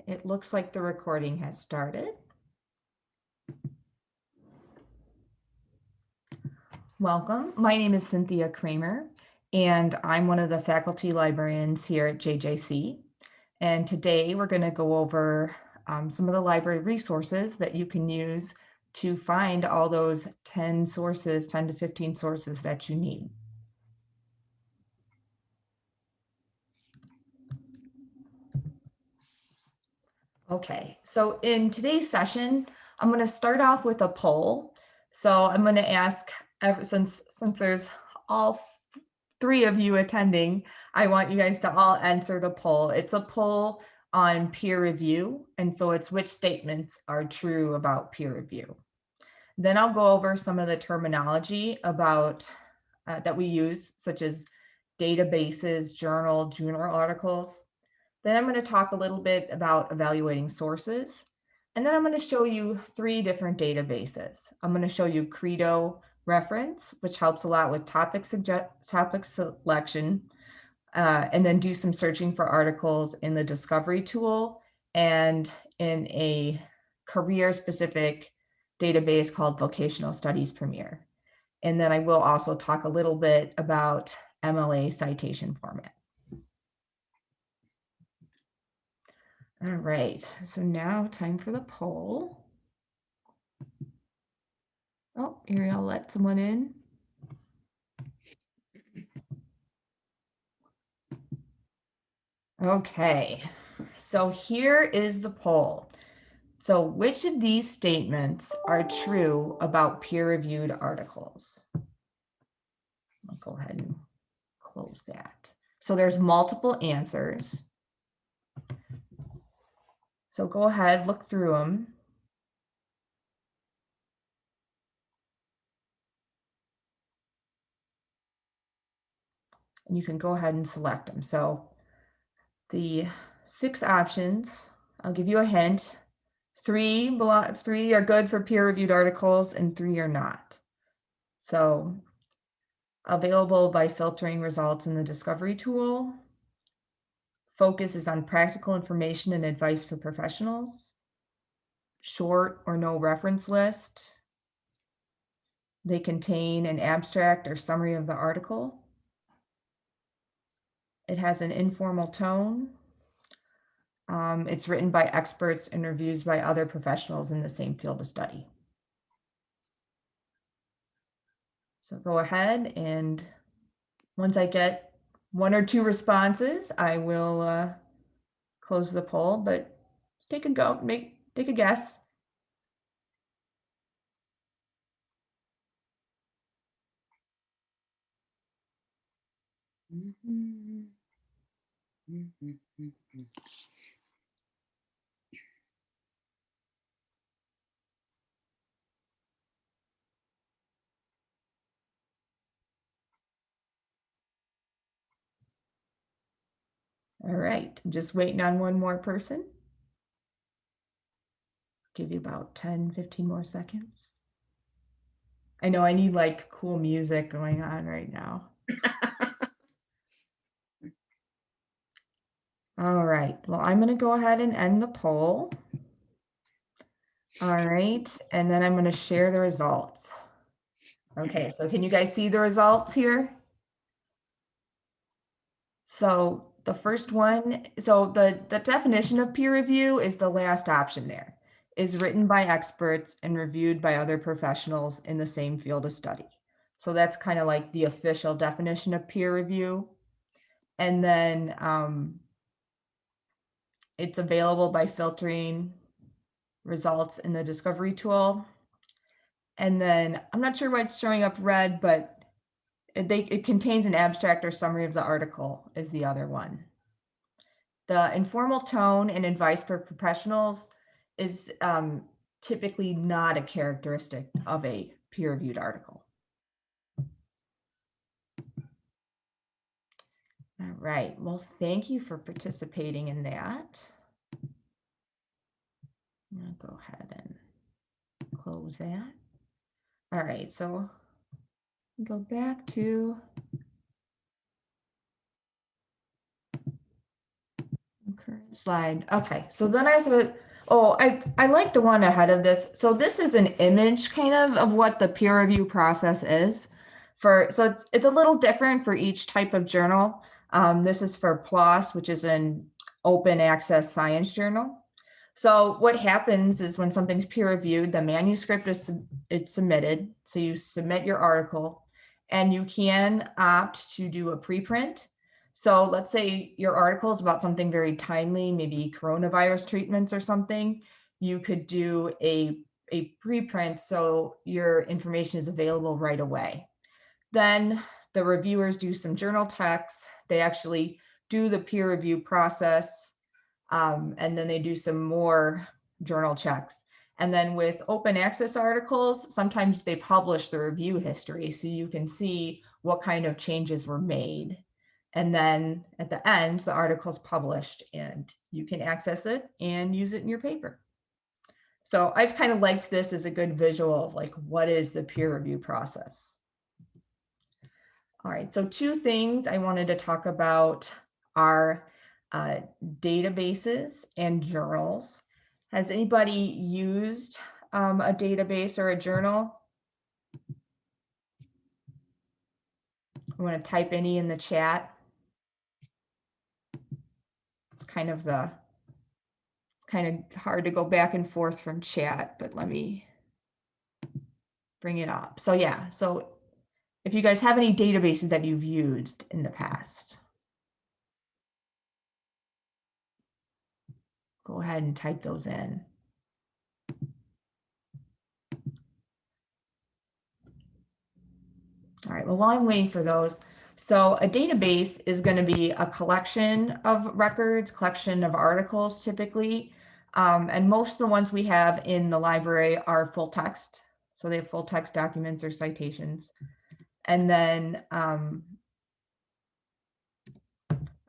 It looks like the recording has started. Welcome. My name is Cynthia Kramer, and I'm one of the faculty librarians here at JJC. And today we're going to go over some of the library resources that you can use to find all those 10 sources, 10 to 15 sources that you need. Okay, so in today's session, I'm going to start off with a poll. So I'm going to ask, since there's all three of you attending, I want you guys to all answer the poll. It's a poll on peer review, and so it's which statements are true about peer review. Then I'll go over some of the terminology about that we use, such as databases, journal articles. Then I'm going to talk a little bit about evaluating sources. And then I'm going to show you 3 different databases. I'm going to show you Credo Reference, which helps a lot with topic selection, and then do some searching for articles in the discovery tool and in a career-specific database called Vocational Studies Premier. And then I will also talk a little bit about MLA citation format. All right, so now time for the poll. Oh, here I'll let someone in. Okay, so here is the poll. So which of these statements are true about peer-reviewed articles? I'll go ahead and close that. So there's multiple answers. So go ahead, look through them. And you can go ahead and select them. So the 6 options, I'll give you a hint. 3 are good for peer-reviewed articles and 3 are not. So available by filtering results in the discovery tool. Focus is on practical information and advice for professionals. Short or no reference list. They contain an abstract or summary of the article. It has an informal tone. It's written by experts and reviews by other professionals in the same field of study. So go ahead, and once I get 1 or 2 responses, I will close the poll, but take a go, take a guess. All right, I'm just waiting on 1 more person. Give you about 10, 15 more seconds. I know I need like cool music going on right now. All right, well, I'm going to go ahead and end the poll. All right, and then I'm going to share the results. Okay, so can you guys see the results here? So the first one, so the definition of peer review is the last option there, is written by experts and reviewed by other professionals in the same field of study. So that's kind of like the official definition of peer review. And then it's available by filtering results in the discovery tool. And then I'm not sure why it's showing up red, but it contains an abstract or summary of the article is the other one. The informal tone and advice for professionals is typically not a characteristic of a peer-reviewed article. All right, well, thank you for participating in that. I'm gonna go ahead and close that. All right, so go back to current slide. Okay, so then I said, oh, I like the one ahead of this. So this is an image kind of what the peer review process is. So it's a little different for each type of journal. This is for PLOS, which is an open access science journal. So what happens is when something's peer reviewed, the manuscript it's submitted. So you submit your article, and you can opt to do a preprint. So let's say your article is about something very timely, maybe coronavirus treatments or something. You could do a preprint so your information is available right away. Then the reviewers do some journal checks. They actually do the peer review process, and then they do some more journal checks. And then with open access articles, sometimes they publish the review history so you can see what kind of changes were made. And then at the end, the article is published and you can access it and use it in your paper. So I just kind of liked this as a good visual of like, what is the peer review process? All right, so two things I wanted to talk about are databases and journals. Has anybody used a database or a journal? I want to type any in the chat. It's kind of hard to go back and forth from chat, but let me bring it up. So yeah, so if you guys have any databases that you've used in the past, go ahead and type those in. All right, well, while I'm waiting for those, so a database is going to be a collection of records, collection of articles typically, and most of the ones we have in the library are full text. So they have full text documents or citations. And then a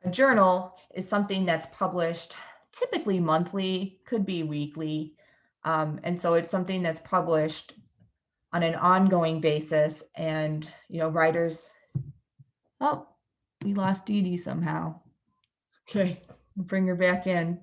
journal is something that's published typically monthly, could be weekly. And so it's something that's published on an ongoing basis, and writers. Oh, we lost Dee Dee somehow. Okay, bring her back in.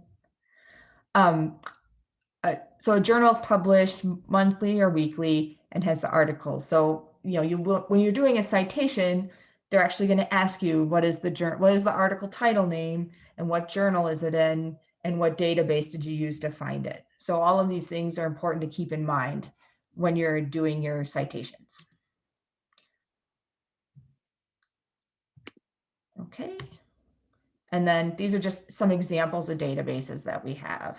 So a journal is published monthly or weekly and has the articles. So when you're doing a citation, they're actually going to ask you what is the article title name, and what journal is it in, and what database did you use to find it. So all of these things are important to keep in mind when you're doing your citations. Okay. And then these are just some examples of databases that we have.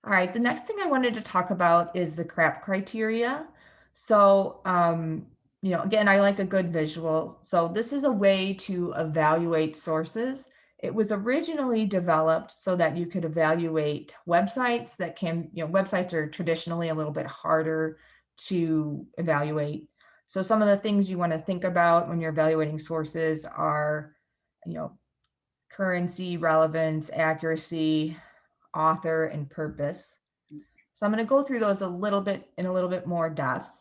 All right, the next thing I wanted to talk about is the CRAP criteria. So, again, I like a good visual. So this is a way to evaluate sources. It was originally developed so that you could evaluate websites that websites are traditionally a little bit harder to evaluate. So some of the things you want to think about when you're evaluating sources are, currency, relevance, accuracy, author, and purpose. So I'm going to go through those in a little bit more depth.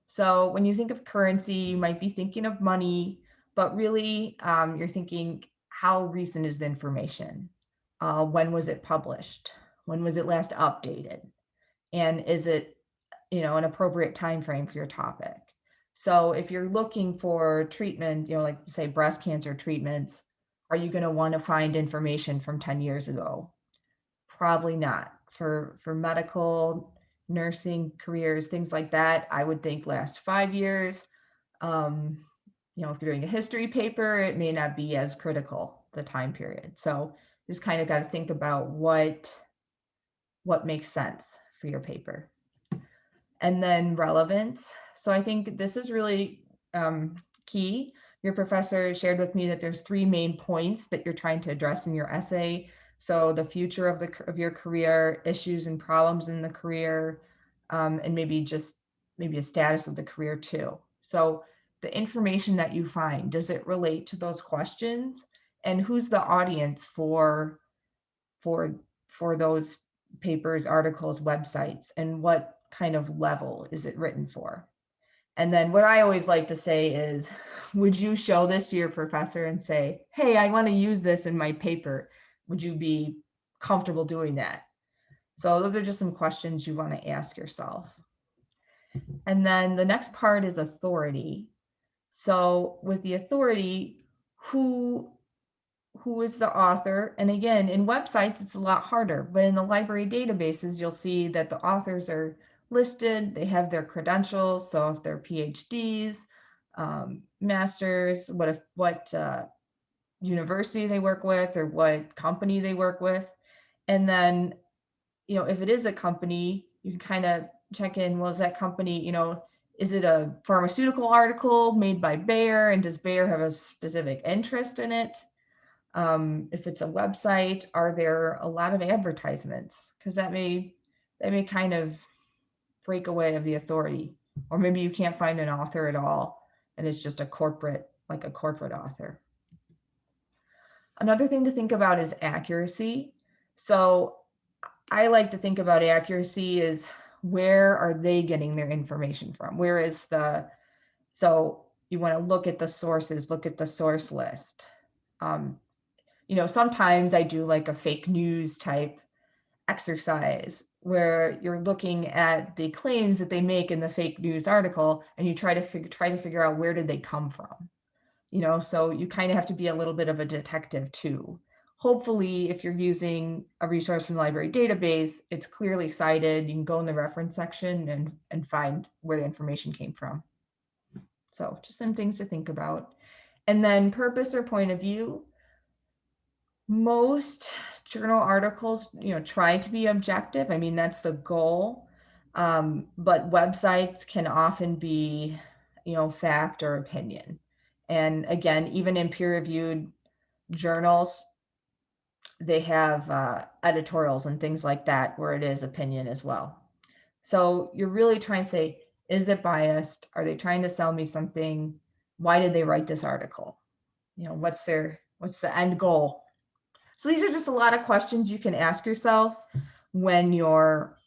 So when you think of currency, you might be thinking of money, but really you're thinking, how recent is the information? When was it published? When was it last updated? And is it, an appropriate time frame for your topic? So if you're looking for treatment, like say breast cancer treatments, are you going to want to find information from 10 years ago? Probably not. For medical, nursing careers, things like that, I would think last 5 years. If you're doing a history paper, it may not be as critical, the time period. So just kind of got to think about what makes sense for your paper. And then relevance. So I think this is really key. Your professor shared with me that there's 3 main points that you're trying to address in your essay. So the future of your career, issues and problems in the career, and maybe a status of the career too. So the information that you find, does it relate to those questions? And who's the audience for those papers, articles, websites, and what kind of level is it written for? And then what I always like to say is, would you show this to your professor and say, hey, I want to use this in my paper? Would you be comfortable doing that? So those are just some questions you want to ask yourself. And then the next part is authority. So with the authority, who is the author? And again, in websites, it's a lot harder, but in the library databases, you'll see that the authors are listed, they have their credentials. So if they're PhDs, masters, what university they work with or what company they work with. And then, if it is a company, you can kind of check in, well, is that company, is it a pharmaceutical article made by Bayer, and does Bayer have a specific interest in it? If it's a website, are there a lot of advertisements? Because that may kind of break away of the authority. Or maybe you can't find an author at all, and it's just a corporate author. Another thing to think about is accuracy. So I like to think about accuracy as, where are they getting their information from? So you want to look at the sources, look at the source list. Sometimes I do like a fake news type exercise where you're looking at the claims that they make in the fake news article, and you try to figure out, where did they come from? So you kind of have to be a little bit of a detective too. Hopefully, if you're using a resource from the library database, it's clearly cited. You can go in the reference section and find where the information came from. So just some things to think about. And then purpose or point of view. Most journal articles, try to be objective. I mean, that's the goal. But websites can often be, fact or opinion. And again, even in peer-reviewed journals, they have editorials and things like that where it is opinion as well. So you're really trying to say, is it biased? Are they trying to sell me something? Why did they write this article? What's the end goal? So these are just a lot of questions you can ask yourself when you're,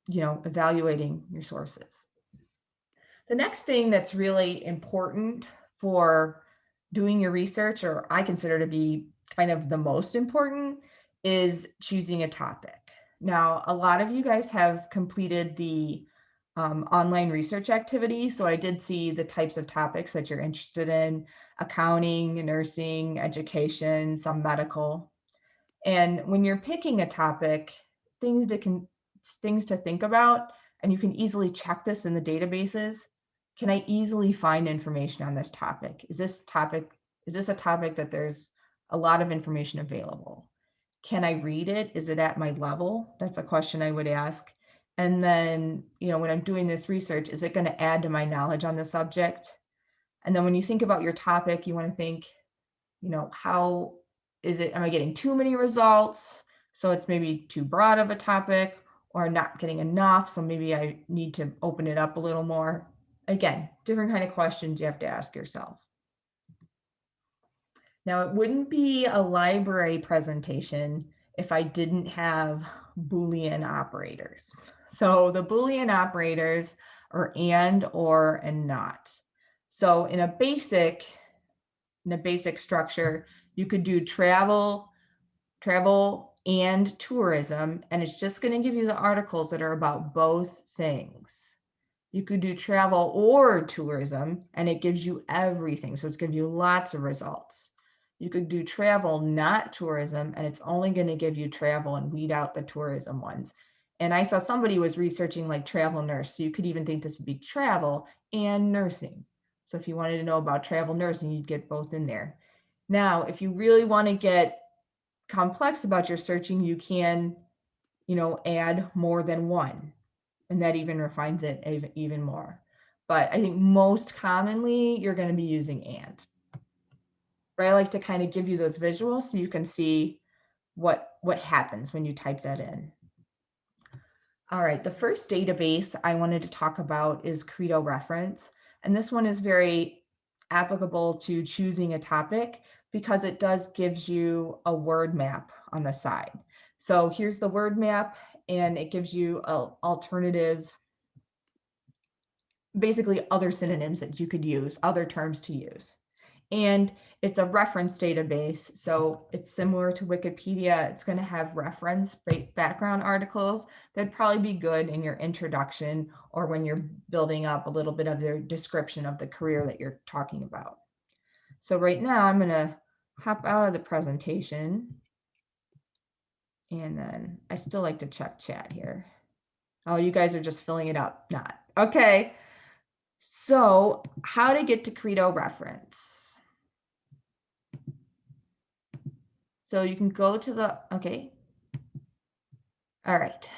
evaluating your sources. The next thing that's really important for doing your research, or I consider to be kind of the most important, is choosing a topic. Now, a lot of you guys have completed the online research activity. So I did see the types of topics that you're interested in: accounting, nursing, education, some medical. And when you're picking a topic, things to think about, and you can easily check this in the databases. Can I easily find information on this topic? Is this a topic that there's a lot of information available? Can I read it? Is it at my level? That's a question I would ask. And then, when I'm doing this research, is it going to add to my knowledge on the subject? And then when you think about your topic, you want to think, how is it? Am I getting too many results? So it's maybe too broad of a topic, or not getting enough. So maybe I need to open it up a little more. Again, different kind of questions you have to ask yourself. Now, it wouldn't be a library presentation if I didn't have Boolean operators. So the Boolean operators are and, or, and not. So in a basic structure, you could do travel and tourism, and it's just going to give you the articles that are about both things. You could do travel or tourism, and it gives you everything. So it's going to give you lots of results. You could do travel, not tourism, and it's only going to give you travel and weed out the tourism ones. And I saw somebody was researching like travel nurse. So you could even think this would be travel and nursing. So if you wanted to know about travel nursing, you'd get both in there. Now, if you really want to get complex about your searching, you can, add more than one. And that even refines it even more. But I think most commonly, you're going to be using and. But I like to kind of give you those visuals so you can see what happens when you type that in. All right, the first database I wanted to talk about is Credo Reference. And this one is very applicable to choosing a topic because it gives you a word map on the side. So here's the word map, and it gives you alternative basically other synonyms that you could use, other terms to use. And it's a reference database, so it's similar to Wikipedia. It's going to have reference background articles that'd probably be good in your introduction or when you're building up a little bit of your description of the career that you're talking about. So right now I'm going to hop out of the presentation, and then I still like to check chat here. Oh, you guys are just filling it up. Not. Okay. So how to get to Credo reference. So you can go to the, okay. All right.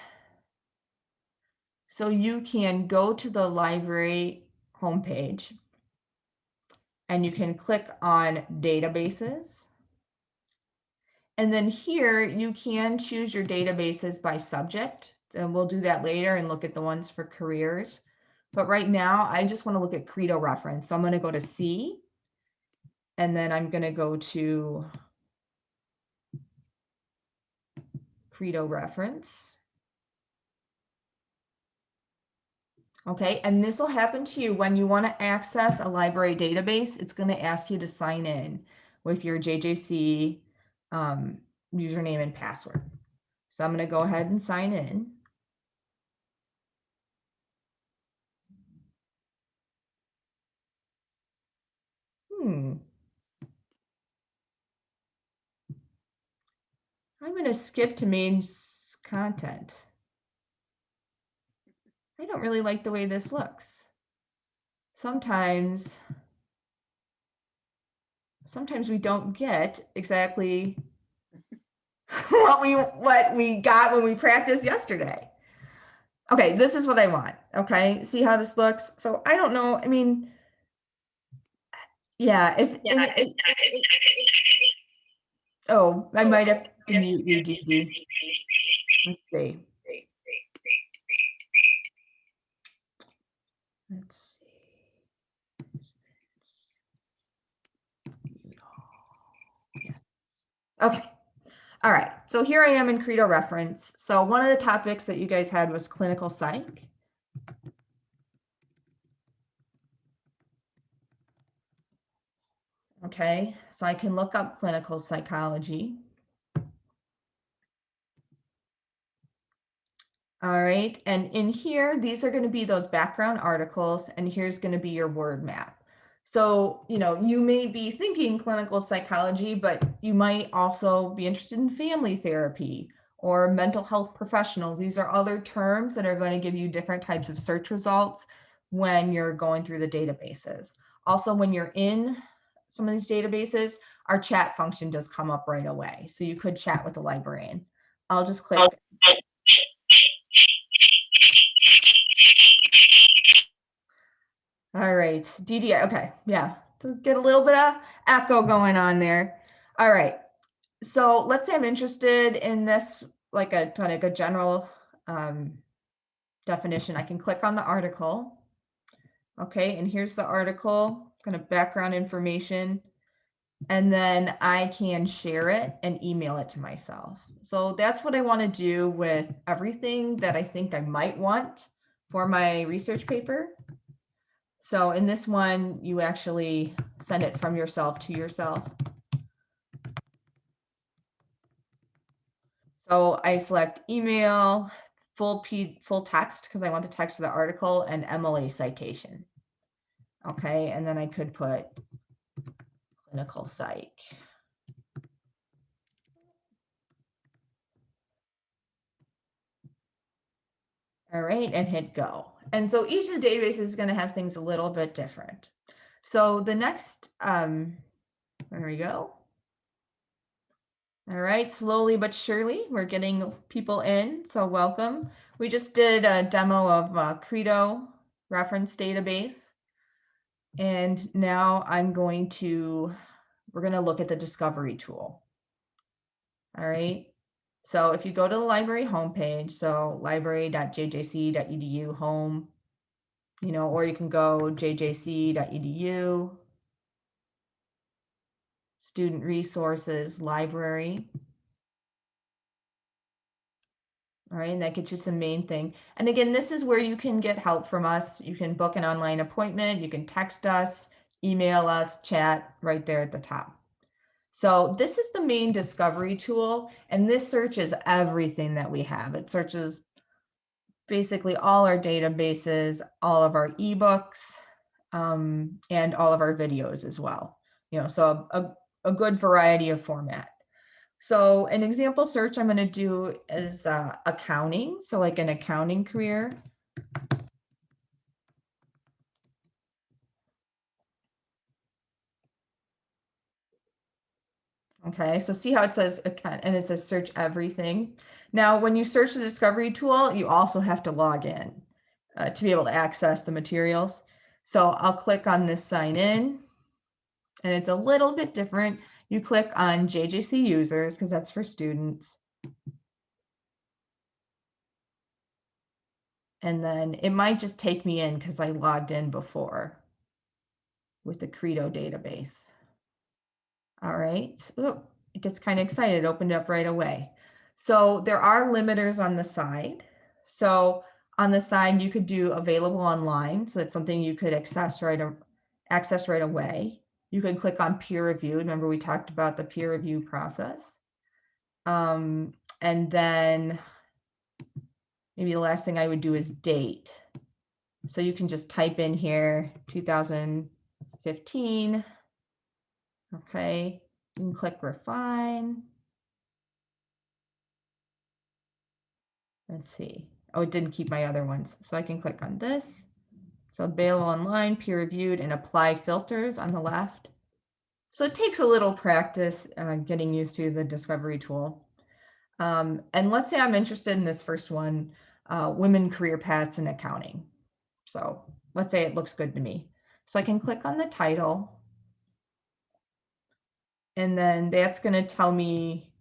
So you can go to the library homepage and you can click on databases. And then here you can choose your databases by subject. And we'll do that later and look at the ones for careers. But right now, I just want to look at Credo reference. So I'm going to go to C, and then I'm going to go to Credo reference. Okay, and this will happen to you when you want to access a library database. It's going to ask you to sign in with your JJC username and password. So I'm going to go ahead and sign in. I'm going to skip to main content. I don't really like the way this looks. Sometimes we don't get exactly what we got when we practiced yesterday. Okay, this is what I want. Okay, see how this looks? So I don't know. I mean, yeah, oh, I might have to mute you, DD. Let's see. Let's see. Yes. Okay. All right. So here I am in Credo reference. So one of the topics that you guys had was clinical psych. Okay. So I can look up clinical psychology. All right. And in here, these are going to be those background articles, and here's going to be your word map. So, you know, you may be thinking clinical psychology, but you might also be interested in family therapy or mental health professionals. These are other terms that are going to give you different types of search results when you're going through the databases. Also, when you're in some of these databases, our chat function does come up right away. So you could chat with the librarian. I'll just click. All right, DDI, okay, yeah, let's get a little bit of echo going on there. All right, so let's say I'm interested in this, like a general definition. I can click on the article. Okay, and here's the article, kind of background information, and then I can share it and email it to myself. So that's what I want to do with everything that I think I might want for my research paper. So in this one, you actually send it from yourself to yourself. So I select email, full text, because I want the text of the article, and MLA citation. Okay, and then I could put clinical psych. All right, and hit go. And so each of the databases is going to have things a little bit different. So the next, there we go. All right, slowly but surely, we're getting people in, so welcome. We just did a demo of Credo reference database. And now we're going to look at the discovery tool. All right. So if you go to the library homepage, so library.jjc.edu home, you know, or you can go jjc.edu, student resources, library. All right, and that gets you to the main thing. And again, this is where you can get help from us. You can book an online appointment, you can text us, email us, chat right there at the top. So this is the main discovery tool, and this searches everything that we have. It searches basically all our databases, all of our ebooks, and all of our videos as well. So a good variety of format. So an example search I'm going to do is accounting. So like an accounting career. Okay, so see how it says account and it says search everything. Now, when you search the discovery tool, you also have to log in to be able to access the materials. So I'll click on this sign in, and it's a little bit different. You click on JJC users because that's for students. And then it might just take me in because I logged in before with the Credo database. All right. Ooh, it gets kind of excited. It opened up right away. So there are limiters on the side. So on the side, you could do available online. So it's something you could access right away. You can click on peer reviewed. Remember, we talked about the peer review process. And then maybe the last thing I would do is date. So you can just type in here 2015. Okay, you can click refine. Let's see. Oh, it didn't keep my other ones. So I can click on this. So available online, peer reviewed, and apply filters on the left. So it takes a little practice getting used to the discovery tool. And let's say I'm interested in this first one, women career paths in accounting. So let's say it looks good to me. So I can click on the title, and then that's going to tell me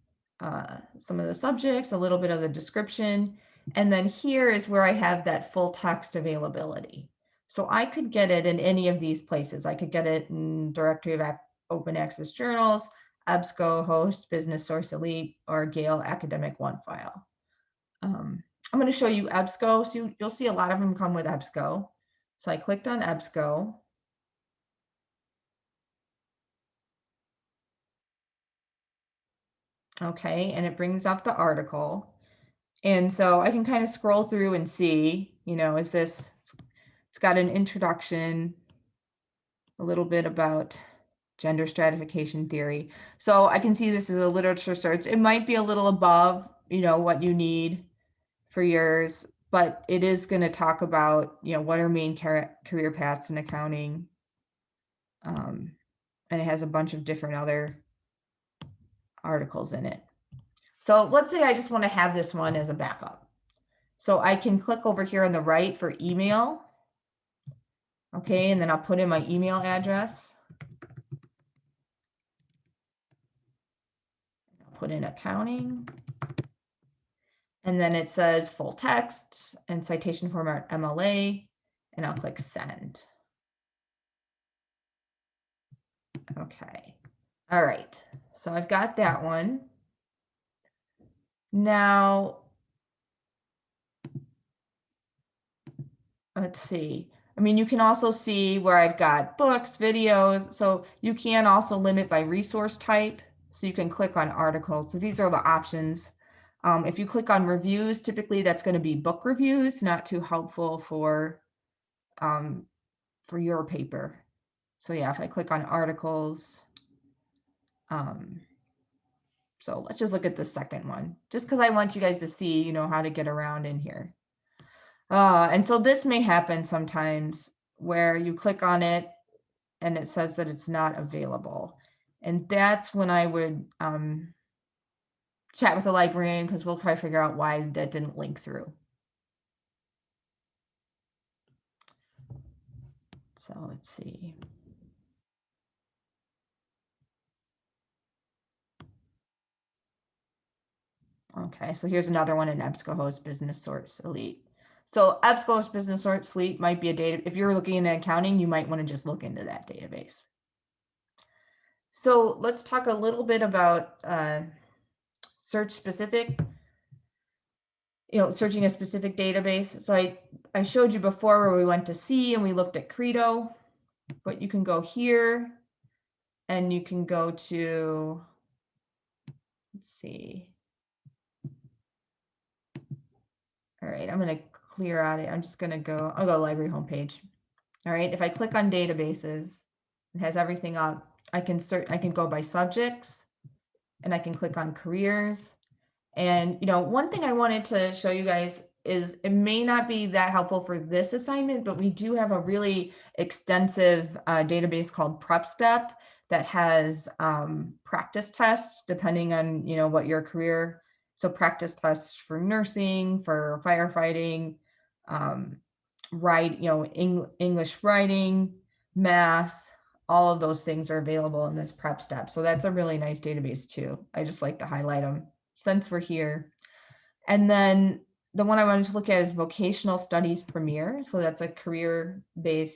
some of the subjects, a little bit of the description. And then here is where I have that full text availability. So I could get it in any of these places. I could get it in Directory of Open Access Journals, EBSCO, Host, Business Source Elite, or Gale Academic OneFile. I'm going to show you EBSCO. So you'll see a lot of them come with EBSCO. So I clicked on EBSCO. Okay, and it brings up the article. And so I can kind of scroll through and see, is this, it's got an introduction, a little bit about gender stratification theory. So I can see this is a literature search. It might be a little above, what you need for yours, but it is going to talk about, what are main career paths in accounting. And it has a bunch of different other articles in it. So let's say I just want to have this one as a backup. So I can click over here on the right for email. Okay, and then I'll put in my email address. I'll put in accounting. And then it says full text and citation format MLA, and I'll click send. Okay. All right. So I've got that one. Now, let's see. I mean, you can also see where I've got books, videos. So you can also limit by resource type. So you can click on articles. So these are the options. If you click on reviews, typically that's going to be book reviews, not too helpful for your paper. So yeah, if I click on articles, so let's just look at the second one, just because I want you guys to see, how to get around in here. And so this may happen sometimes where you click on it and it says that it's not available. And that's when I would chat with the librarian, because we'll try to figure out why that didn't link through. So let's see. Okay, so here's another one in EBSCOhost Business Source Elite. So EBSCOhost Business Source Elite might be a data. If you're looking into accounting, you might want to just look into that database. So let's talk a little bit about search specific. searching a specific database. So I showed you before where we went to C and we looked at Credo, but you can go here and you can go to, let's see. All right, I'm going to clear out it. I'm just going to go, I'll go library homepage. All right, if I click on databases, it has everything up. I can go by subjects and I can click on careers. And, one thing I wanted to show you guys is it may not be that helpful for this assignment, but we do have a really extensive database called PrepStep that has practice tests depending on, what your career. So practice tests for nursing, for firefighting, English writing, math, all of those things are available in this PrepStep. So that's a really nice database too. I just like to highlight them since we're here. And then the one I wanted to look at is Vocational Studies Premier. So that's a career database.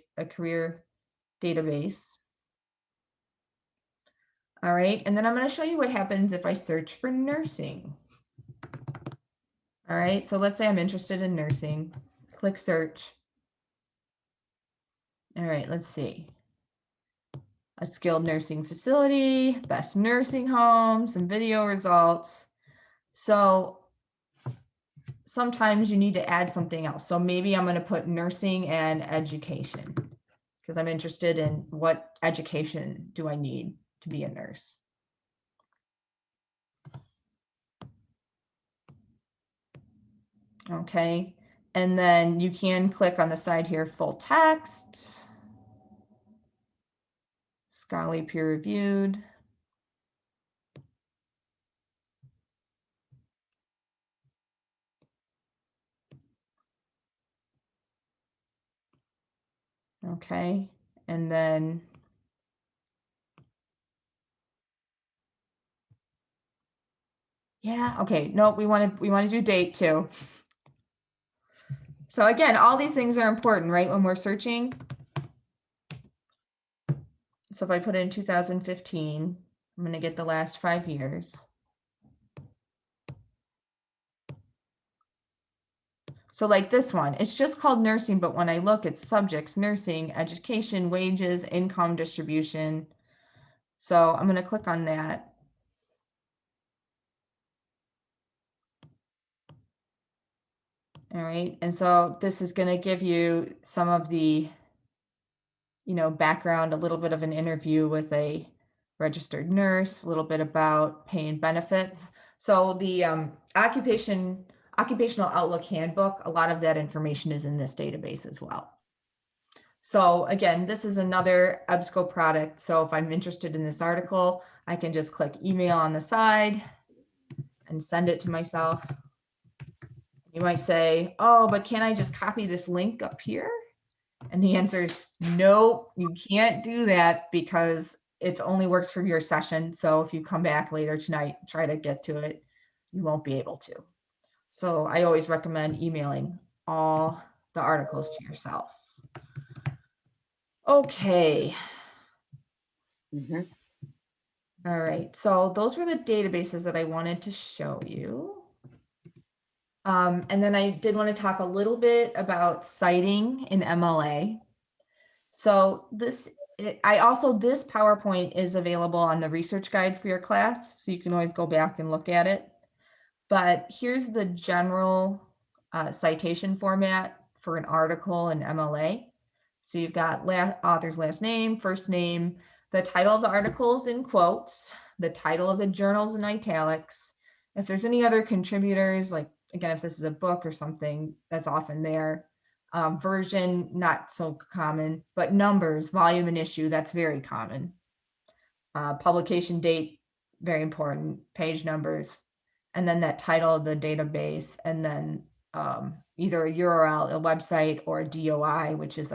All right, and then I'm going to show you what happens if I search for nursing. All right, so let's say I'm interested in nursing. Click search. All right, let's see. A skilled nursing facility, best nursing home, some video results. So sometimes you need to add something else. So maybe I'm going to put nursing and education because I'm interested in what education do I need to be a nurse. Okay, and then you can click on the side here, full text, scholarly peer reviewed. Okay, and then okay, nope, we want to do date too. So again, all these things are important, right, when we're searching. So if I put in 2015, I'm going to get the last 5 years. So like this one, it's just called nursing, but when I look, it's subjects, nursing, education, wages, income distribution. So I'm going to click on that. All right, and so this is going to give you some of the, background, a little bit of an interview with a registered nurse, a little bit about pay and benefits. So the Occupational Outlook Handbook, a lot of that information is in this database as well. So again, this is another EBSCO product. So if I'm interested in this article, I can just click email on the side and send it to myself. You might say, oh, but can I just copy this link up here? And the answer is no, you can't do that because it only works for your session. So if you come back later tonight, try to get to it, you won't be able to. So I always recommend emailing all the articles to yourself. Okay. All right, so those were the databases that I wanted to show you. And then I did want to talk a little bit about citing in MLA. So this PowerPoint is available on the research guide for your class, so you can always go back and look at it. But here's the general citation format for an article in MLA. So you've got author's last name, first name, the title of the articles in quotes, the title of the journals in italics. If there's any other contributors, like again, if this is a book or something, that's often there. Version, not so common, but numbers, volume and issue, that's very common. Publication date, very important, page numbers, and then that title of the database, and then either a URL, a website, or a DOI, which is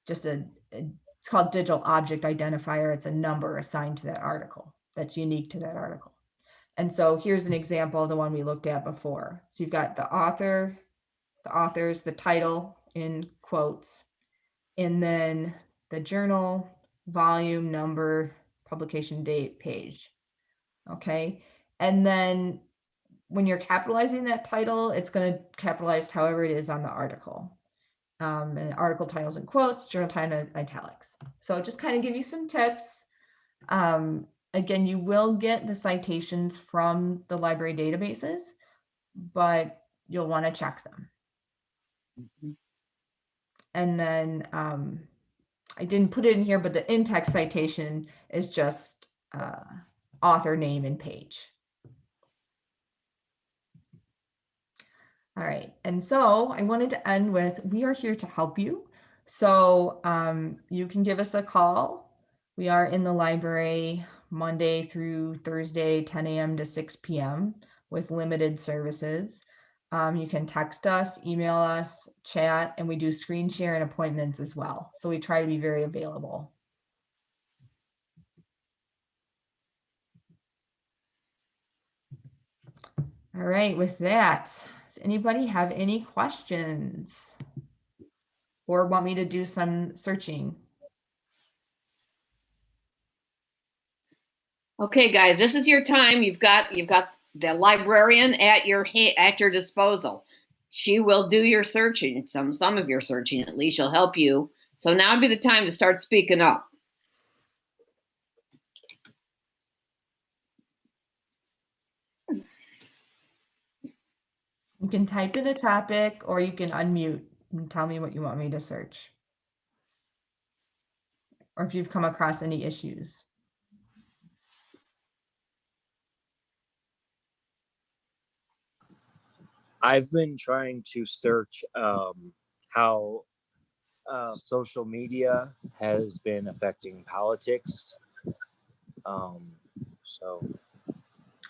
it's called digital object identifier. It's a number assigned to that article that's unique to that article. And so here's an example of the one we looked at before. So you've got the author, the authors, the title in quotes, and then the journal, volume, number, publication date, page. Okay. And then when you're capitalizing that title, it's going to capitalize however it is on the article. And article titles in quotes, journal title in italics. So just kind of give you some tips. Again, you will get the citations from the library databases, but you'll want to check them. And then I didn't put it in here, but the in-text citation is just author name and page. All right, and so I wanted to end with, we are here to help you. So you can give us a call. We are in the library Monday through Thursday, 10 a.m. to 6 p.m. with limited services. You can text us, email us, chat, and we do screen share and appointments as well. So we try to be very available. All right, with that, does anybody have any questions or want me to do some searching? Okay, guys, this is your time. You've got the librarian at your disposal. She will do your searching, some of your searching at least. She'll help you. So now would be the time to start speaking up. You can type in a topic or you can unmute and tell me what you want me to search. Or if you've come across any issues. I've been trying to search how social media has been affecting politics.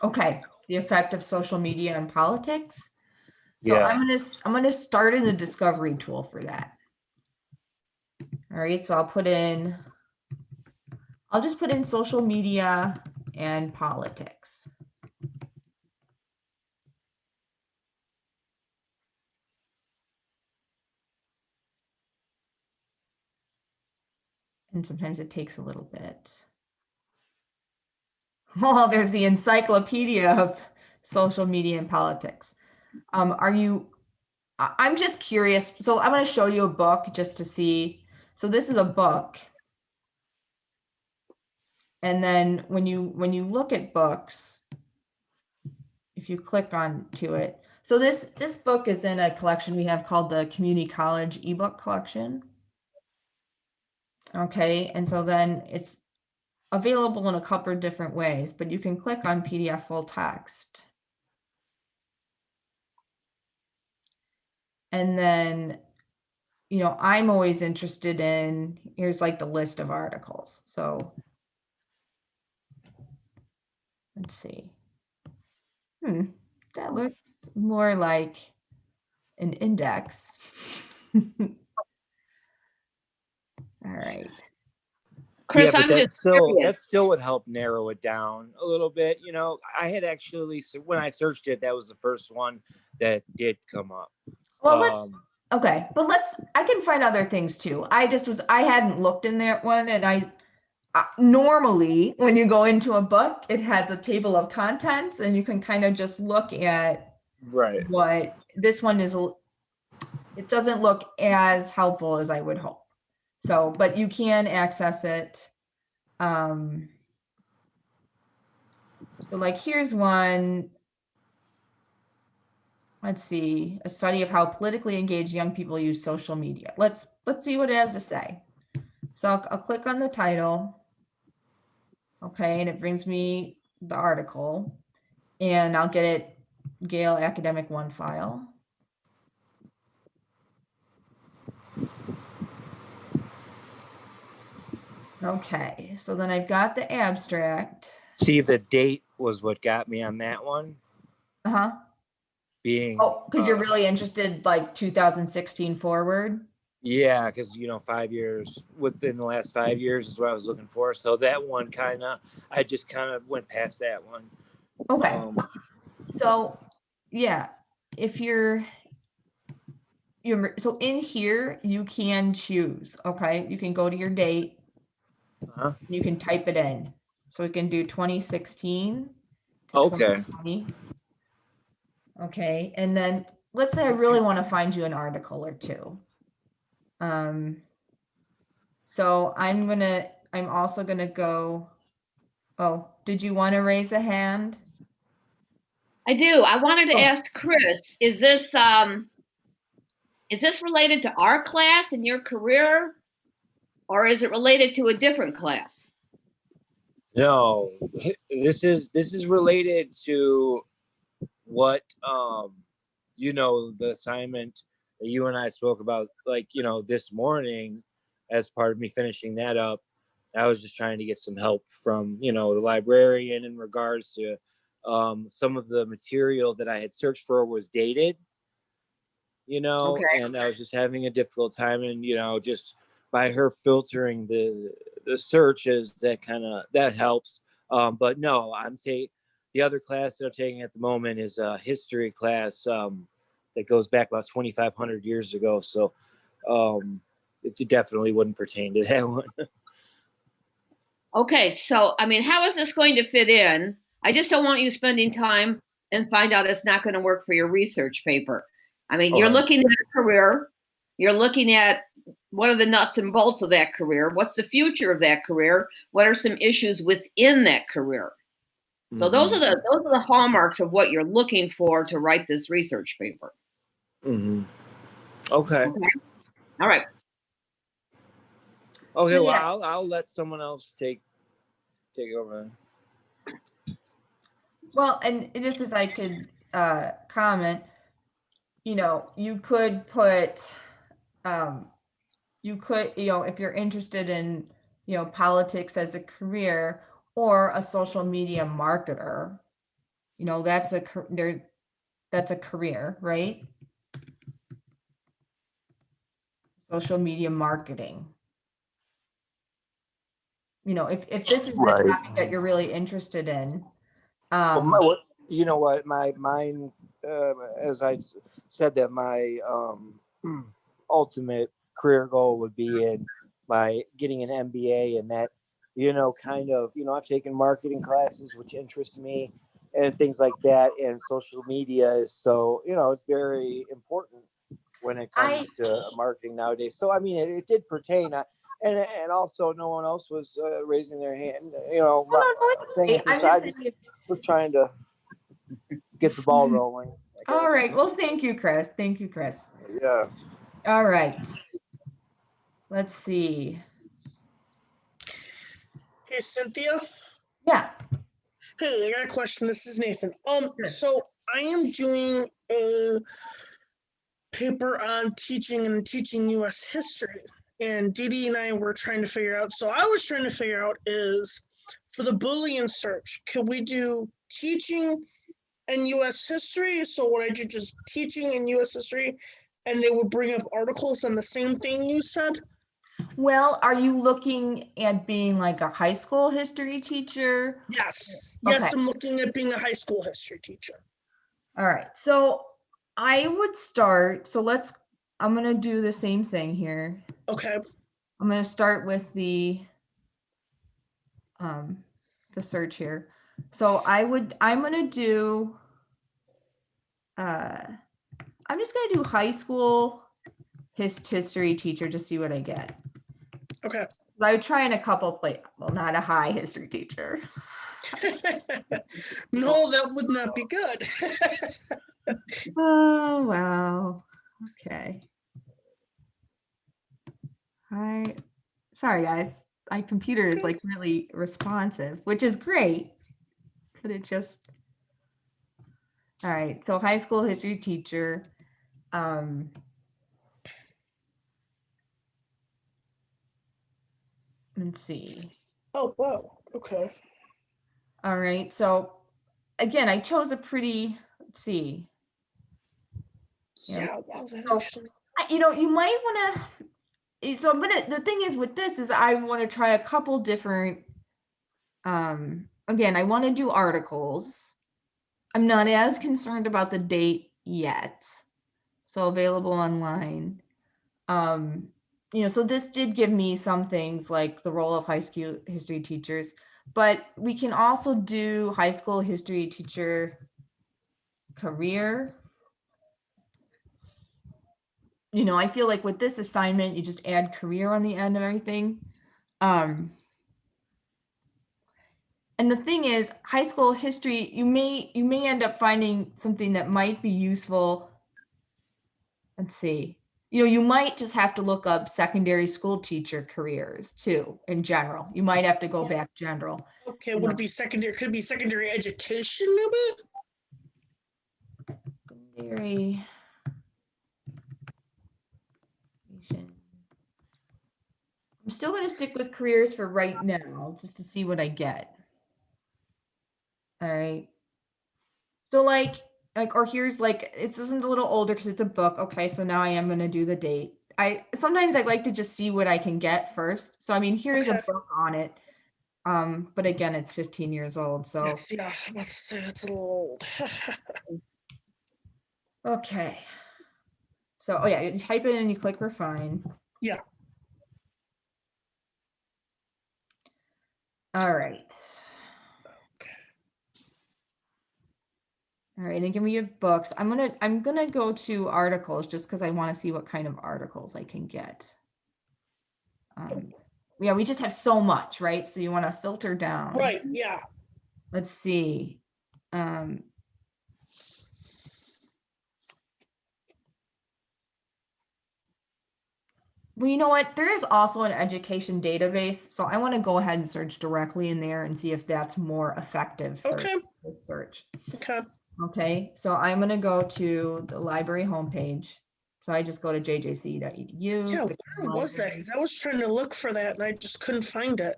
Okay, the effect of social media and politics. So yeah. I'm gonna start in a discovery tool for that. All right, so I'll just put in social media and politics. And sometimes it takes a little bit. Oh, there's the encyclopedia of social media and politics. I'm just curious. So I'm going to show you a book just to see. So this is a book. And then when you look at books, if you click on to it, so this book is in a collection we have called the Community College ebook collection. Okay, and so then it's available in a couple of different ways, but you can click on PDF full text. And then, you know, I'm always interested in, here's like the list of articles. So let's see. That looks more like an index. All right. Chris, yeah, but that just still would help narrow it down a little bit. You know, I had actually, when I searched it, that was the first one that did come up. Well, okay, but I can find other things too. I hadn't looked in that one, and normally when you go into a book, it has a table of contents and you can kind of just look at what this one is. It doesn't look as helpful as I would hope. So, but you can access it. So like here's one. Let's see, a study of how politically engaged young people use social media. Let's see what it has to say. So I'll click on the title. Okay, and it brings me the article, and I'll get it Gale Academic 1 file. Okay, so then I've got the abstract. See, the date was what got me on that one. Uh-huh. Because you're really interested like 2016 forward? Yeah, because, you know, 5 years, within the last 5 years is what I was looking for. So that one I just kind of went past that one. Okay. So, yeah, if so in here, you can choose, okay? You can go to your date. You can type it in. So we can do 2016 to 2020. Okay, and then let's say I really want to find you an article or two. So I'm also gonna go, oh, did you want to raise a hand? I do. I wanted to Oh. ask Chris, is this related to our class and your career, or is it related to a different class? No, this is related to what the assignment that you and I spoke about, like, this morning, as part of me finishing that up. I was just trying to get some help from the librarian in regards to some of the material that I had searched for was dated, Okay. and I was just having a difficult time, and just by her filtering the searches, that helps. But no, the other class that I'm taking at the moment is a history class that goes back about 2,500 years ago. So it definitely wouldn't pertain to that one. Okay, so I mean, how is this going to fit in? I just don't want you spending time and find out it's not going to work for your research paper. I mean, you're looking at a career, you're looking at what are the nuts and bolts of that career, what's the future of that career, what are some issues within that career. So those are the hallmarks of what you're looking for to write this research paper. Mm-hmm. Okay. All right. Okay. So, Well, yeah. I'll let someone else take over. Well, and just if I could comment, you could put, if you're interested in, politics as a career or a social media marketer, that's a career, right? Social media marketing. If this is the Right. topic that you're really interested in, my mine, as I said, that my ultimate career goal would be in by getting an MBA, and that I've taken marketing classes which interest me and things like that, and social media is so it's very important when it comes to marketing nowadays. So I mean, it did pertain. And also, no one else was raising their hand. Saying this. I just was trying to get the ball rolling. All right. Well, thank you, Chris. Yeah. All right. Let's see. Hey, Cynthia. Yeah. Hey, I got a question. This is Nathan. Sure. So I am doing a paper on teaching U.S. history, and Dee Dee and I were trying to figure out. So I was trying to figure out is for the Boolean search, could we do teaching and U.S. history? So would I do just teaching and U.S. history, and they would bring up articles on the same thing you said? Well, are you looking at being like a high school history teacher? Yes. Okay. Yes, I'm looking at being a high school history teacher. All right. So I would start. So I'm going to do the same thing here. Okay. I'm going to start with the search here. So I'm going to do, I'm just going to do high school history teacher to see what I get. Okay. I would try in a couple places. Well, not a high history teacher. No, that would not be good. Oh, wow. Okay. Hi. Sorry, guys. My computer is like really responsive, which is great. Could it just... All right. So high school history teacher. Let's see. Oh, wow. Okay. All right. So again, I chose a pretty, let's see. Yeah, wow, that So, actually... you might want to, so the thing is with this is I want to try a couple different, again, I want to do articles. I'm not as concerned about the date yet. So available online. So this did give me some things like the role of high school history teachers, but we can also do high school history teacher career. You know, I feel like with this assignment, you just add career on the end of everything. And the thing is, high school history, you may end up finding something that might be useful. Let's see. You know, you might just have to look up secondary school teacher careers too, in general. You might have to go back general. Okay, would it be secondary? Could it be secondary education, maybe? Secondary. I'm still going to stick with careers for right now, just to see what I get. All right. So or here's it's a little older because it's a book. Okay, so now I am going to do the date. Sometimes I like to just see what I can get first. So I mean, here's a book on it. But again, it's 15 years old. So yes, yeah, I'm about to say it's a little old. okay. So oh yeah, you type it in and you click refine. Yeah. All right. All right, and give me your books. I'm gonna go to articles just because I want to see what kind of articles I can get. Yeah, we just have so much, right? So you want to filter down. Right, yeah. Let's see. Well, you know what? There is also an education database, so I want to go ahead and search directly in there and see if that's more effective for this search. Okay. Okay, so I'm going to go to the library homepage. So I just go to jjc.edu. Yeah, where was that? Because I was trying to look for that and I just couldn't find it.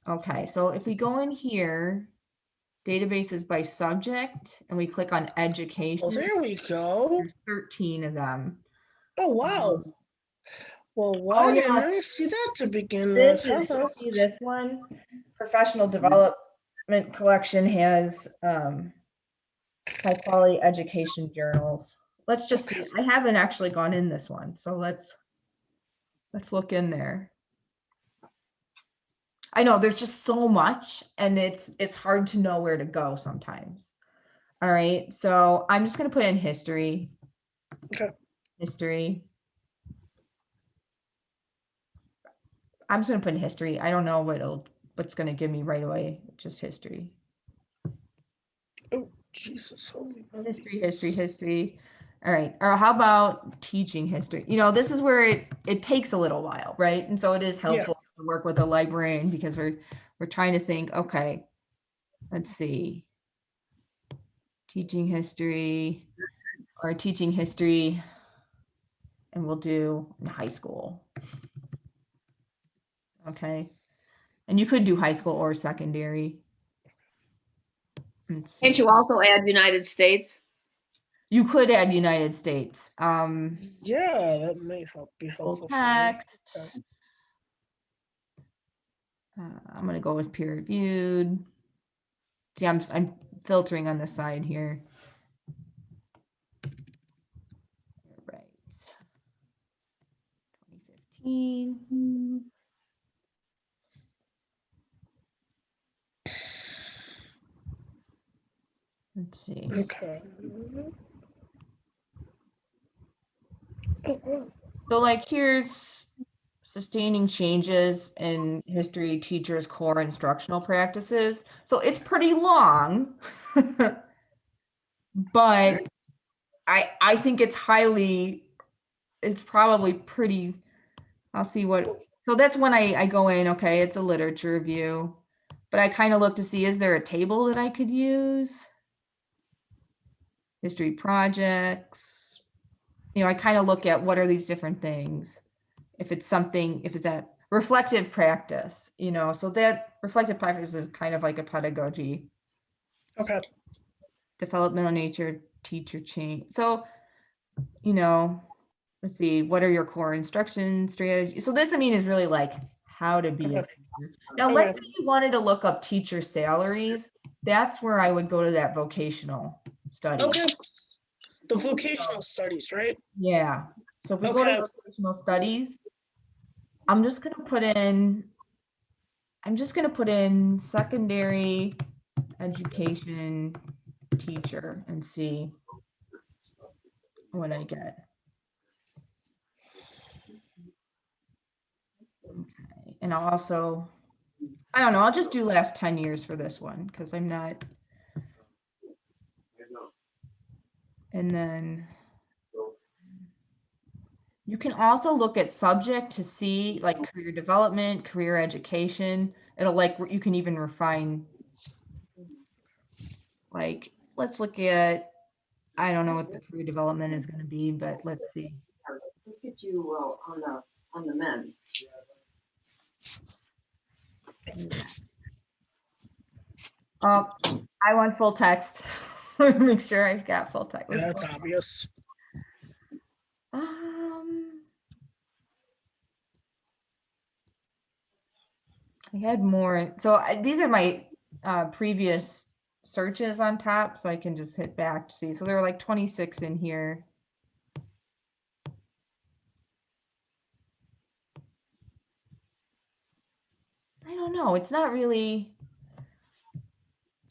Okay, so if we go in here, databases by subject, and we click on education. Oh, there we go. There's 13 of them. Oh, wow. Well, why didn't I see that to begin with? See this one? Professional Development Collection has high quality education journals. Let's just see. I haven't actually gone in this one, so let's look in there. I know there's just so much, and it's hard to know where to go sometimes. All right, so I'm just gonna put in history. Okay. History. I'm just gonna put in history. I don't know what's gonna give me right away. Just history. Oh, Jesus, holy moly. History. All right. Or how about teaching history? You know, this is where it takes a little while, right? And so it is helpful to work with a librarian because we're trying to think, okay, let's see. Teaching history, and we'll do high school. Okay. And you could do high school or secondary. Can't you also add United States? You could add United States. Yeah, that may be helpful text. for me. I'm going to go with peer reviewed. See, I'm filtering on the side here. Right. 2015. Let's see. Okay. So here's sustaining changes in history teachers' core instructional practices. So it's pretty long, but I think it's probably pretty, I'll see so that's when I go in, okay, it's a literature review, but I kind of look to see, is there a table that I could use? History projects. You know, I kind of look at what are these different things. If it's a reflective practice, you know, so that reflective practice is kind of like a pedagogy. Okay. Developmental nature, teacher change. So, you know, let's see, what are your core instruction strategies? So this, is really how to be a teacher. Now, let's say you wanted to look up teacher salaries. That's where I would go to that vocational study. Okay. The vocational studies, right? Yeah. So if we go to vocational studies, I'm just going to put in secondary education teacher and see what I get. Okay, and I'll also, I don't know, I'll just do last 10 years for this one because I'm not. And then you can also look at subject to see like career development, career education. It'll like, you can even refine, like, let's look at, I don't know what the career development is going to be, but let's see. Let's get you on the men. Oh, I want full text. Let me make sure I've got full text. Yeah, that's obvious. I had more. So these are my previous searches on top, so I can just hit back to see. So there are like 26 in here. I don't know. It's not really.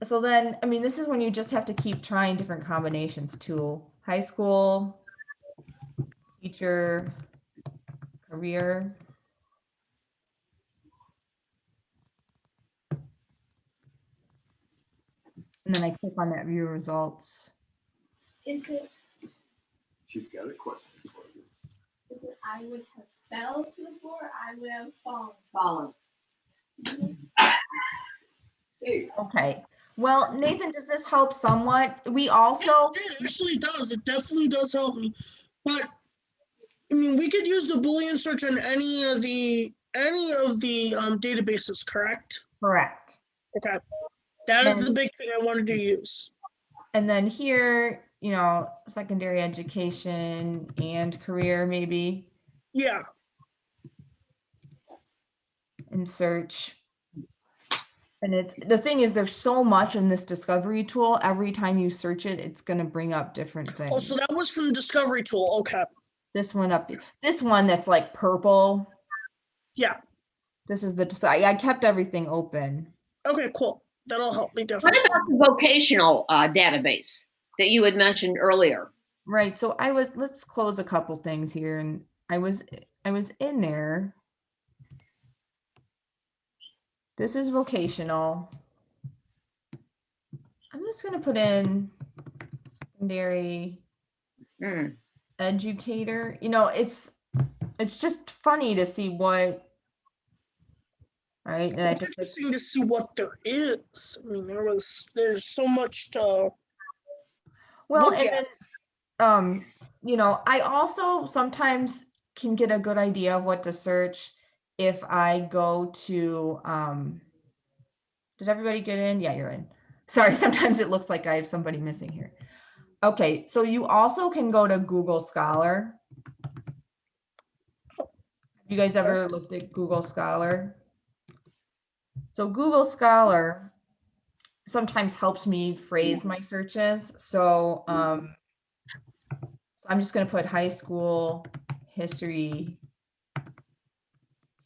So then, I mean, this is when you just have to keep trying different combinations too. High school, teacher, career. And then I click on that view results. Is it, She's got a question for you. is it I would have fell to the floor, I would have fallen? Follow. Hey, Okay. Well, Nathan, does this help somewhat? We also, It actually does. It definitely does help me. But I mean, we could use the Boolean search on any of the databases, correct? correct. Okay. That is And- the big thing I wanted to use. And then here, you know, secondary education and career maybe, Yeah. and search. And it's, the thing is, there's so much in this discovery tool. Every time you search it, it's going to bring up different things. Oh, so that was from the Discovery tool. Okay. This one up, this one that's like purple. Yeah. This is the, I kept everything open. Okay, cool. That'll help me What definitely. about the vocational database that you had mentioned earlier? Right. So let's close a couple things here. And I was in there. This is vocational. I'm just going to put in secondary educator. You know, it's just funny to see what, right? And I It's just, interesting to see what there is. I mean, there's so much to well, look and at. then, you know, I also sometimes can get a good idea of what to search if I go to, did everybody get in? Yeah, you're in. Sorry, sometimes it looks like I have somebody missing here. Okay, so you also can go to Google Scholar. You guys ever looked at Google Scholar? So Google Scholar sometimes helps me phrase my searches. So, I'm just going to put high school history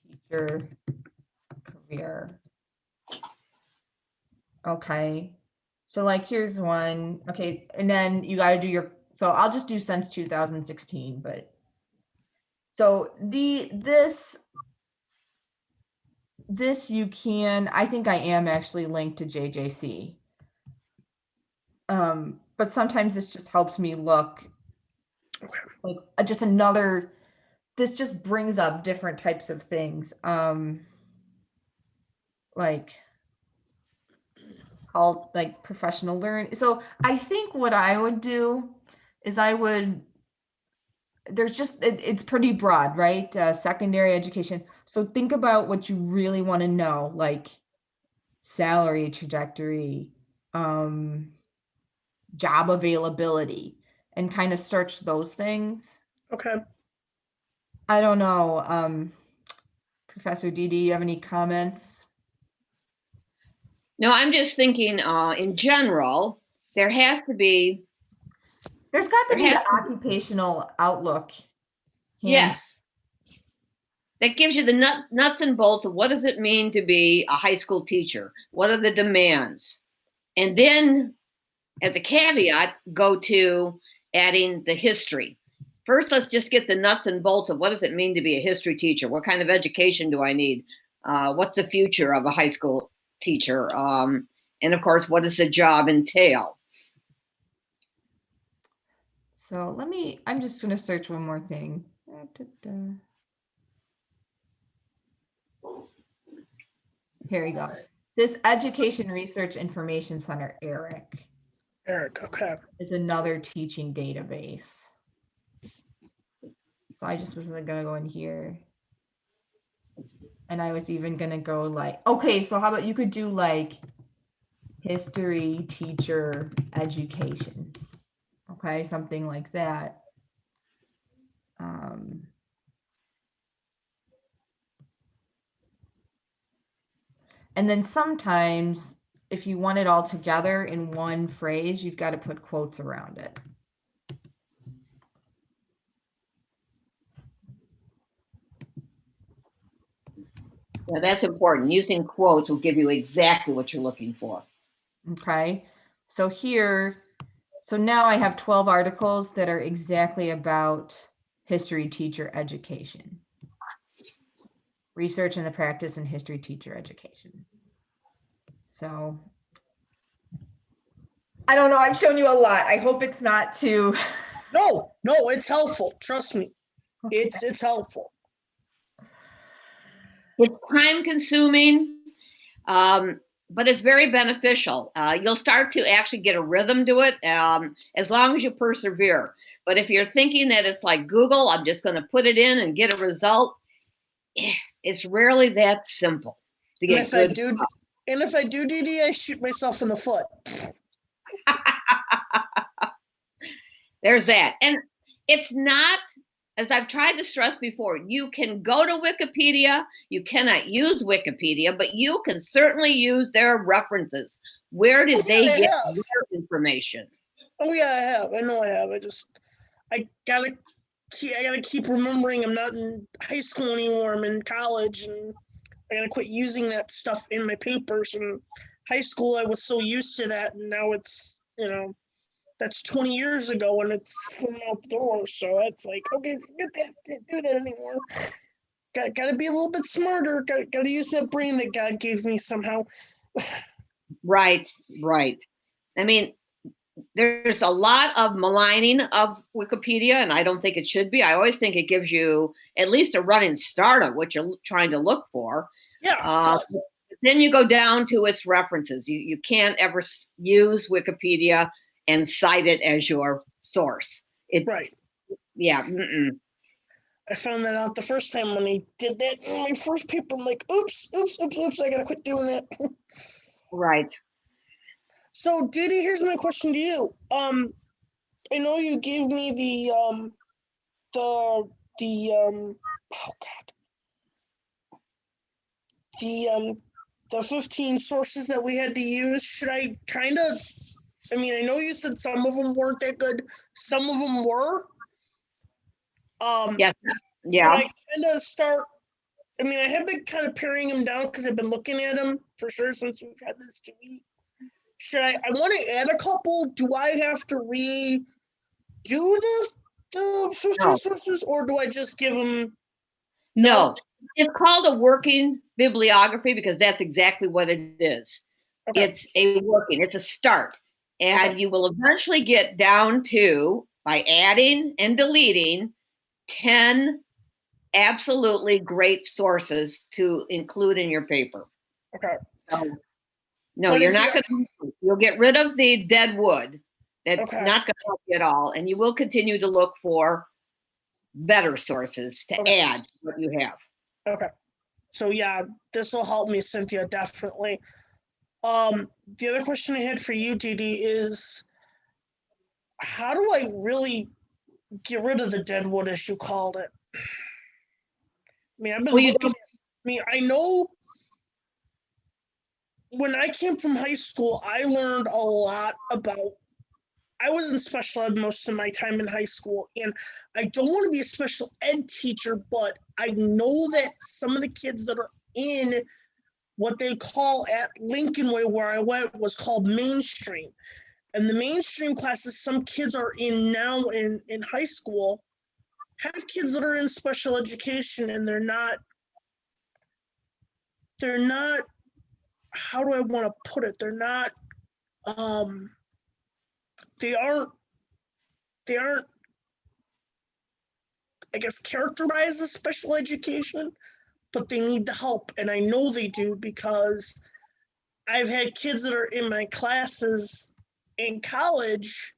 teacher career. Okay. So like, here's one. Okay. And then you got to do your, so I'll just do since 2016, but so this you can, I think I am actually linked to JJC. But sometimes this just helps me look like just another, this just brings up different types of things. Like called like professional learning. So I think what I would do is there's just, it's pretty broad, right? Secondary education. So think about what you really want to know, like salary trajectory, job availability, and kind of search those things. Okay. I don't know, Professor Didi, you have any comments? No, I'm just thinking in general, there has to be. There's got to There be has the occupational outlook. Yes. That gives you the nuts and bolts of what does it mean to be a high school teacher? What are the demands? And then as a caveat, go to adding the history. First, let's just get the nuts and bolts of what does it mean to be a history teacher? What kind of education do I need? What's the future of a high school teacher? And of course, what does the job entail? So I'm just going to search one more thing. Here we go. This Education Research Information Center, ERIC, Okay. is another teaching database. So I just was going to go in here. And I was even going to go like, okay, so how about you could do like history teacher education. Okay, something like that. And then sometimes if you want it all together in one phrase, you've got to put quotes around it. Yeah, that's important. Using quotes will give you exactly what you're looking for. Okay, so here, so now I have 12 articles that are exactly about history teacher education. Research and the practice in history teacher education. So I don't know, I've shown you a lot. I hope it's not too. No, it's helpful. Trust me. It's helpful. It's time consuming, but it's very beneficial. You'll start to actually get a rhythm to it as long as you persevere. But if you're thinking that it's like Google, I'm just going to put it in and get a result, it's rarely that simple to get good. If I do DD, I shoot myself in the foot. There's that. And it's not, as I've tried to stress before, you can go to Wikipedia, you cannot use Wikipedia, but you can certainly use their references. Where did they get their information? Oh yeah, I have. I know I have. I gotta keep remembering I'm not in high school anymore. I'm in college, and I gotta quit using that stuff in my papers. And high school, I was so used to that, and now it's, that's 20 years ago, and it's going out the door. So it's like, okay, forget that. Can't do that anymore. Got to be a little bit smarter. Got to use that brain that God gave me somehow. Right. I mean, there's a lot of maligning of Wikipedia, and I don't think it should be. I always think it gives you at least a running start of what you're trying to look for. Yeah. Then you go down to its references. You can't ever use Wikipedia and cite it as your source. Right. Yeah. I found that out the first time when I did that in my first paper. I'm like, oops, I gotta quit doing that. Right. So, Didi, here's my question to you. I know you gave me the 15 sources that we had to use. Should I I know you said some of them weren't that good. Some of them were. Yes. Yeah. I kind of start. I have been kind of paring them down because I've been looking at them for sure since we've had this 2 weeks. Should I want to add a couple? Do I have to redo the 15 sources, or do I just give them? No, it's called a working bibliography because that's exactly what it is. Okay. It's a start. And you will eventually get down to, by adding and deleting, 10 absolutely great sources to include in your paper. Okay. So, no, you're not going to, you'll get rid of the dead wood. That's not going to help you at all. And you will continue to look for better sources to add to what you have. Okay. So yeah, this will help me, Cynthia, definitely. The other question I had for you, Didi, is how do I really get rid of the dead wood, as you called it? I've been looking I know when I came from high school, I learned a lot about, I was in special ed most of my time in high school, and I don't want to be a special ed teacher, but I know that some of the kids that are in what they call at Lincoln Way, where I went, was called mainstream. And the mainstream classes some kids are in now in high school have kids that are in special education, and they're not, how do I want to put it? They're not, they aren't, I guess, characterized as special education, but they need the help. And I know they do, because I've had kids that are in my classes in college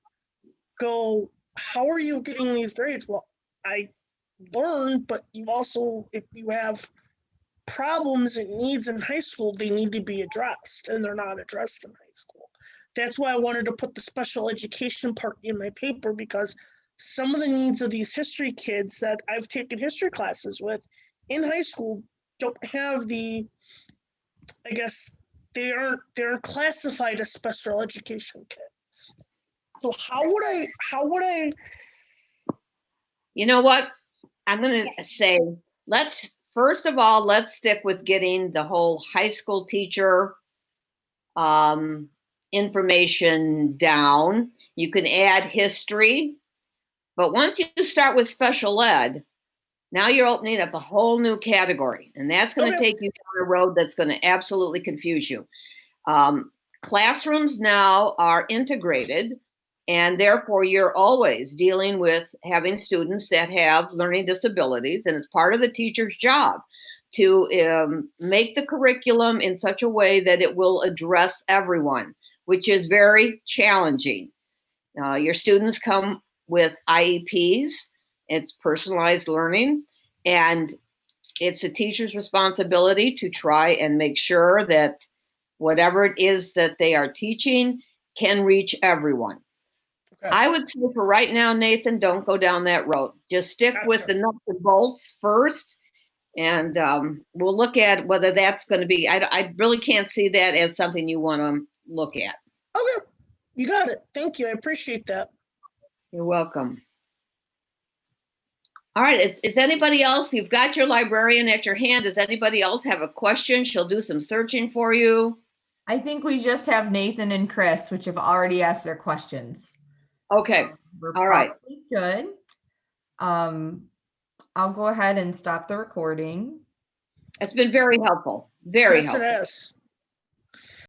go, how are you getting these grades? Well, I learned, but you also, if you have problems and needs in high school, they need to be addressed, and they're not addressed in high school. That's why I wanted to put the special education part in my paper, because some of the needs of these history kids that I've taken history classes with in high school don't have the, I guess, they're classified as special education kids. So how would I? You know what? I'm going to say, first of all, let's stick with getting the whole high school teacher information down. You can add history, but once you start with special ed, now you're opening up a whole new category, and that's going to take you down a road that's going to absolutely confuse you. Classrooms now are integrated, and therefore you're always dealing with having students that have learning disabilities, and it's part of the teacher's job to make the curriculum in such a way that it will address everyone, which is very challenging. Your students come with IEPs, it's personalized learning, and it's the teacher's responsibility to try and make sure that whatever it is that they are teaching can reach everyone. Okay. I would say for right now, Nathan, don't go down that road. Just stick with the nuts and bolts first, and we'll look at whether that's going to be, I really can't see that as something you want to look at. Okay, you got it. Thank you. I appreciate that. You're welcome. All right, is anybody else, you've got your librarian at your hand. Does anybody else have a question? She'll do some searching for you. I think we just have Nathan and Chris, which have already asked their questions. Okay, so all right. Good. I'll go ahead and stop the recording. It's been very helpful, very helpful. Yes, it has.